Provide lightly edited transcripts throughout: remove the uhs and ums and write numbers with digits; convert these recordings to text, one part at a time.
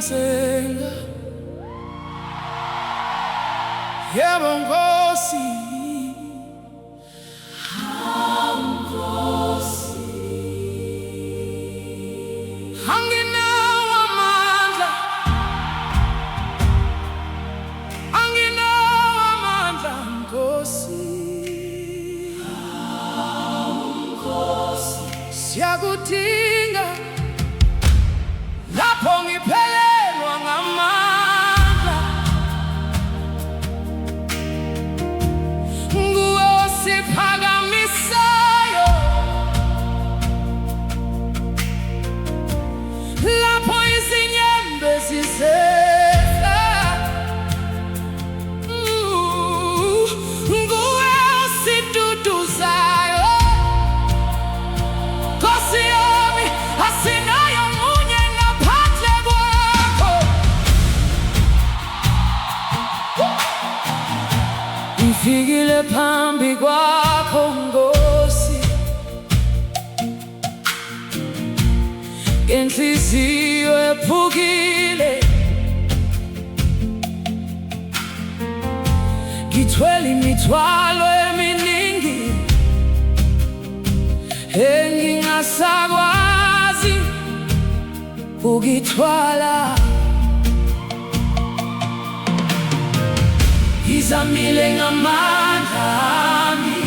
ngiyasenga. Yebo Nkosi, anginawo amandla, Nkosi. Siyakudinga lapho ngiphelelwa ngamandla, nguwe osiphakamisayo lapho izinyembezi zehla, nguwe osiduduzayo. Nkosi yami, asinayo omunye ngaphandle kwakho. Ngifikile phambi kwakho Nkosi, ngenhliziyo ephukile, ngithwele imithwalo eminingi engingasakwazi ukuyithwala. Ngizamile ngamandla ami,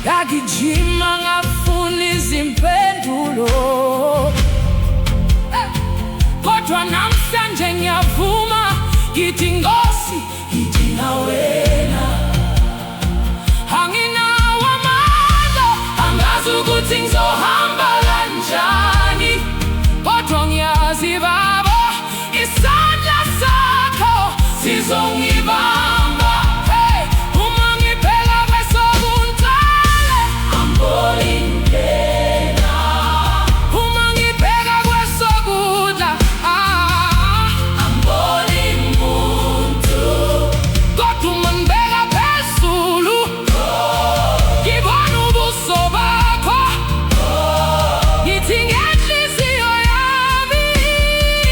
ngagijima ngafuna izimpendulo, kodwa namhlanje ngiyavuma ngithi Nkosi, ngidinga wena. Anginawo amandla, angazi ukuthi ngizohamba kanjani, kodwa ngiyazi Baba, isandla sakho sizongibamba. Hey, uma ngibheka kwesokunhlale, ambolindela. Uma ngibheka kwesokudla, ambolimuntu. Kodwa uma ngibheka phezulu, ngibona ubuso bakho. Ngithi ngenhliziyo yami,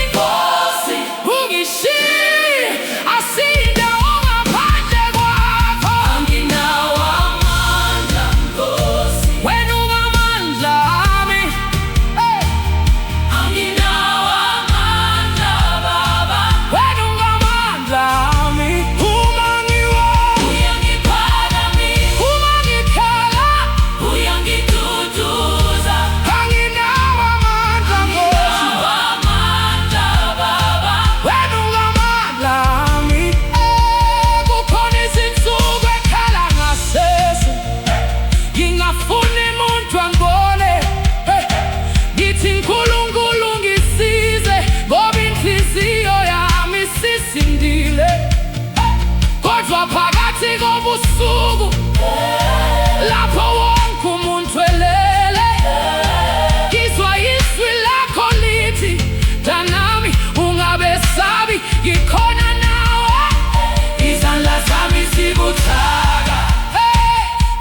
Nkosi, ungishiye, asindawo ngaphandle kwakho. Anginawo amandla Nkosi, wena ungamandla ami. Hey, anginawo amandla Baba, wena ungamandla ami. Uma ngiwa, uyangiphakamisa. Uma ngikhala, uyangiduduza. Anginawo amandla Nkosi, amandla Baba, wena ungamandla ami. Kukhona izinsuku ekhala ngasese, ngingafuni muntu angibone. Ngithi nkulunkulu ngisize, ngoba inhliziyo yami isisindile. Kodwa phakathi kobusuku, lapho wonke umuntu elele, ngizwa izwi lakho lithi, mntanami, ungabesabi, ngikhona nawe. Izandla zami zibuthaka,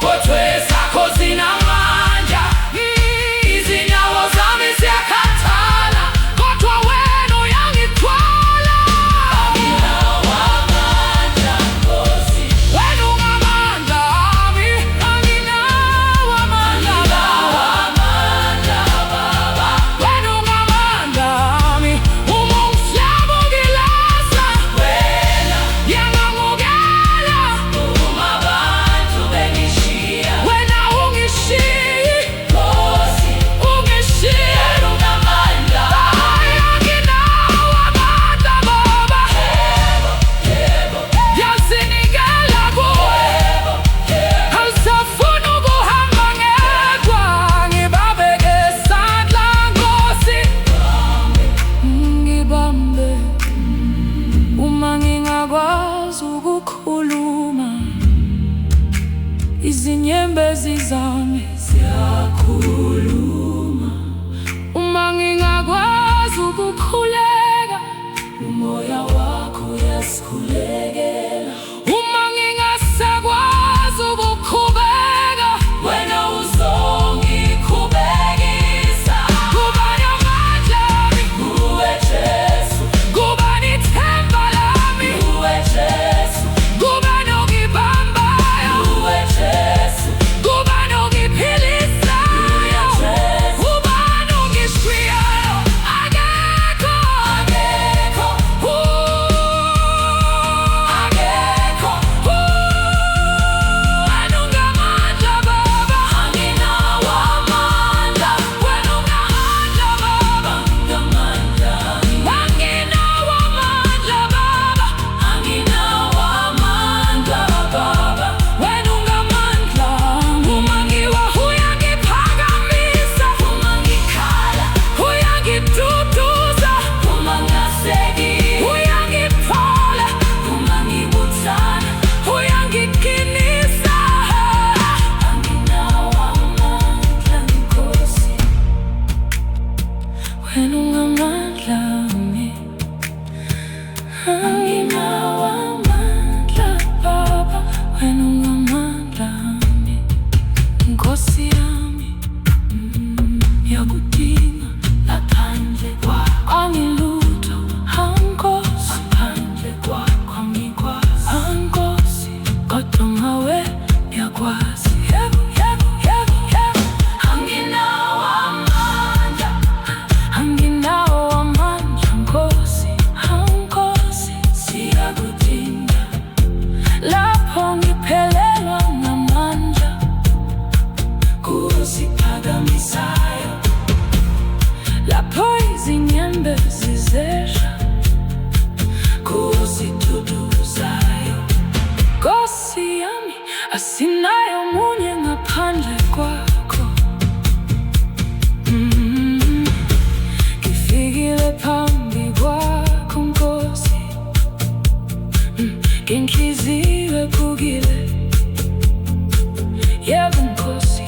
kodwa ezakho zinamandla. Izinyawo zami ziyakhathala, kodwa wena uyangithwala. Anginawo amandla Nkosi, wena ungamandla ami. Anginawo amandla Baba, wena ungamandla ami. Uma umhlaba ungilahla, wena ngiyangamukela. Uma abantu bengishiya, wena ungishiyi. Nkosi, ungishiye. Wena ungamandla. Anginawo amandla Baba, ngiyazinikela kuwe. Angisafuni ukuhamba ngedwa, ngibabeke isandla Nkosi. Ngibambe uma ngingakwazi ukukhuluma, izinyembezi zami ziyakhuluma. Uma ngingakwazi ukukhuleka, umoya wakho uyasikhulekela. Uma ngingasakwazi ukukhubeka, wena uzongikhubekisa. Kuba namandla amandla ami, anginawo amandla Baba, wena ungamandla ami. Nkosi yami, yakudinga ngaphandle kwakho angilutho, Nkosi. Ngaphandle kwakho angikwazi, Nkosi. Kodwa ngawe ngiyakwazi. Yebo, yebo, yebo, yebo. Anginawo amandla, anginawo amandla Nkosi, Nkosi. Siyakudinga lapho ngiphelelwa ngamandla, kusiphakamisayo lapho izinyembezi zesha, kusituduzayo. Nkosi yami, asinayo munye ngaphandle kwakho. Ngifikile phambi kwakho Nkosi, ngenhliziyo ephukile. Yebo Nkosi,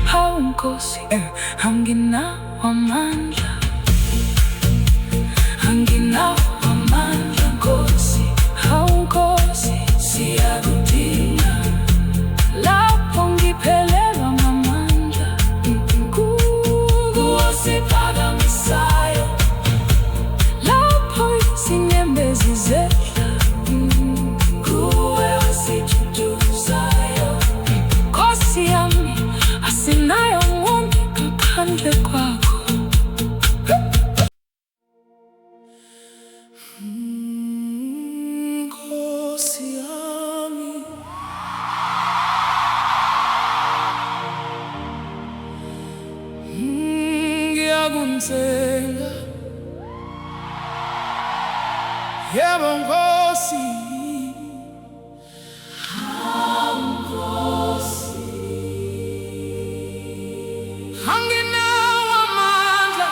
hawu Nkosi, anginawo amandla, anginawo amandla Nkosi, hawu Nkosi. Siyakudinga lapho ngiphelelwa ngamandla, kusiphakamisayo lapho izinyembezi zehla, kuwe osituduzayo. Nkosi yami, asinayo munye ngaphandle kwakho. Nkosi yami, ngiyakuncenga. Yebo Nkosi, anginawo amandla,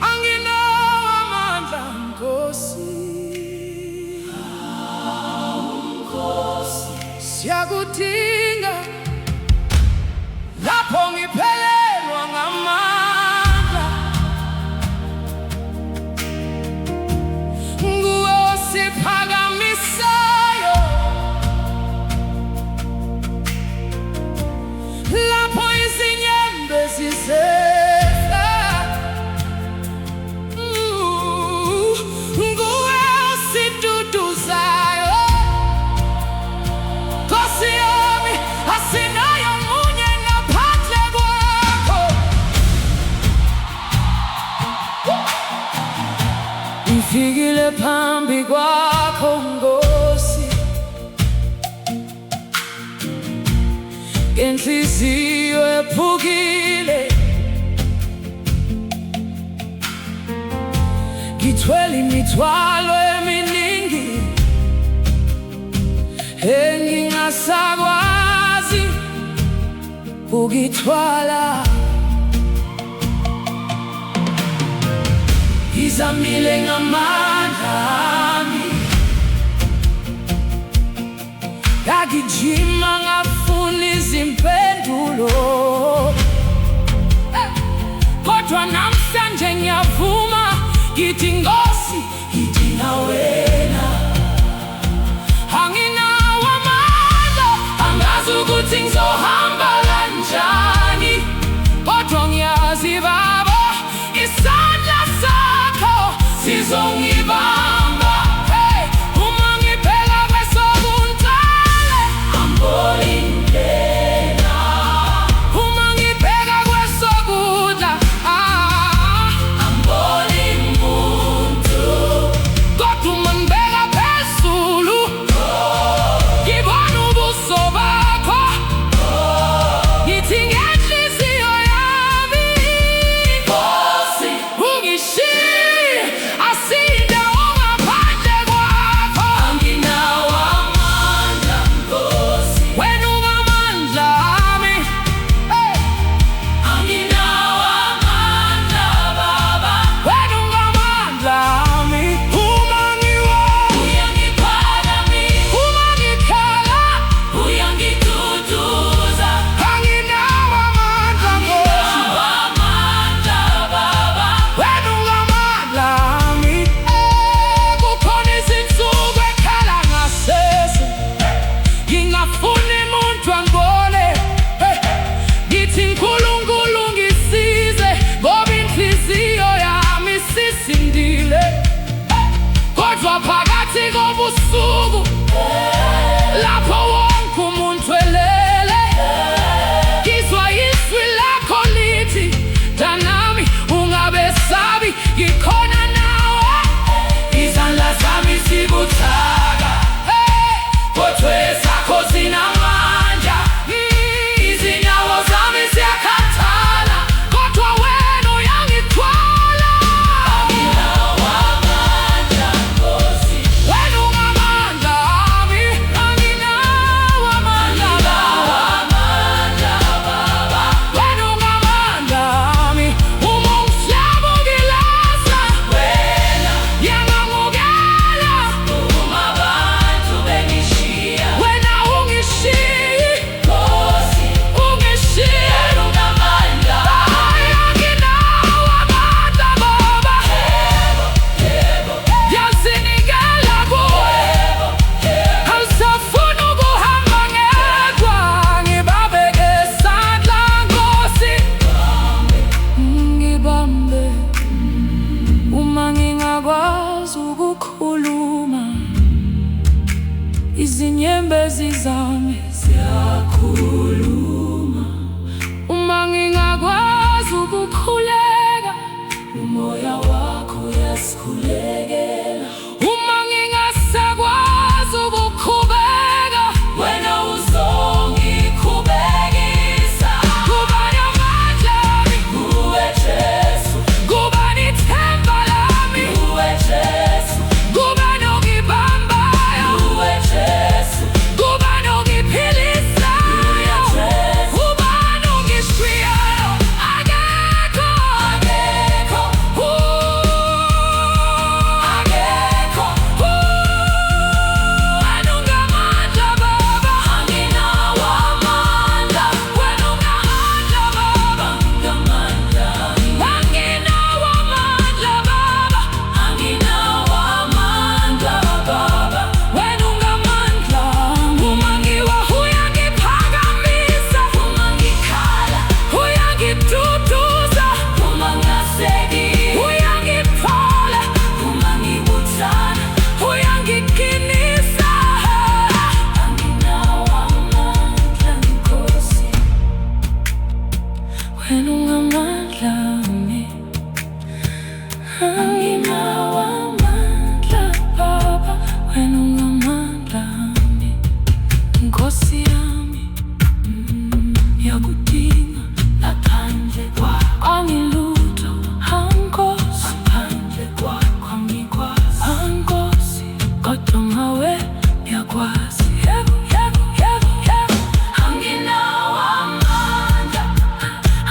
anginawo amandla Nkosi. Siyakudinga lapho ngiphelelwa ngamandla, nguwe osiphakamisayo lapho izinyembezi zehla, nguwe osituduzayo. Nkosi yami, asinayo munye ngaphandle kwakho. Ngifikile phambi kwakho Nkosi, ngenhliziyo ephukile. Ngithwele imithwalo eminingi engingasakwazi ukuyithwala. Ngizamile ngamandla ami, ngagijima ngafuna izimpendulo, kodwa namhlanje ngiyavuma ngithi Nkosi, ngidinga wena. Anginawo amandla, angazi ukuthi ngizohamba kanjani, kodwa ngiyazi Baba, isandla sakho sizongibamba. Hey, uma ngiphela kwesokuntale, ambolindela. Uma ngibheka kwesokudla, ambolimuntu. Kodwa uma ngibheka phezulu, ngibona ubuso bakho. Ngithi ngenhliziyo yami, Nkosi, ungishiye, asinde uhambe uma ngingakwazi ukukhuluma, izinyembezi zami ziyakhuluma. Uma ngingakwazi ukukhuleka, umoya wakho uyasikhulekela. Uma ngingasakwazi ukuqhubeka, wena uzongikhubekisa. Ngubani amandla ami? Nguwe Jesu. Ngubani ithemba lami? Nguwe Jesu. Ngubani ongibambayo? Nguwe Jesu. Ngubani ongiphilisayo? Nguwe Jesu. Ngubani ongishiyayo? Akekho, akekho, akekho. Wena ungamandla Baba, anginawo amandla. Wena ungamandla Baba, ungamandla. Anginawo amandla Baba, anginawo amandla Baba. Wena ungamandla. Uma ngiwa uyangiphakamisa, uma ngikhala uyangiduduza, uma ngasekile uyangiphola, uma ngibuthana uyangiqinisa. Anginawo amandla Nkosi, wena ungamandla ami. Anginawo amandla Baba, wena ungamandla ami. Nkosi yami, yakudinga ngaphandle kwakho angilutho. Ankosi, ngaphandle kwakho angikwazi. Ankosi, kodwa ngawe ngiyakwazi. Yebo, yebo, yebo, yebo. Anginawo amandla,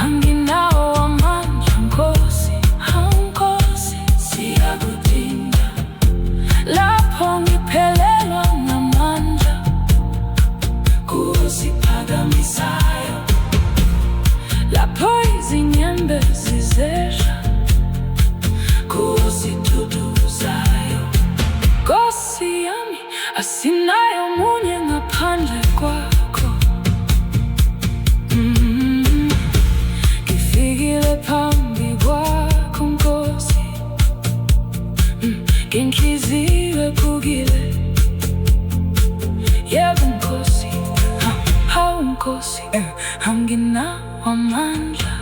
anginawo amandla Nkosi. Ankosi, siyakudinga. Lapho ngiphelelwa ngamandla, kusiphakamisayo. Lapho izinyembezi zesha, kusithutuzayo. Nkosi yami, asinayo munye ngaphandle kwakho. Ngifikile phambi kwakho Nkosi, ngenhliziyo ephukile. Yebo Nkosi, hawu Nkosi, anginawo amandla.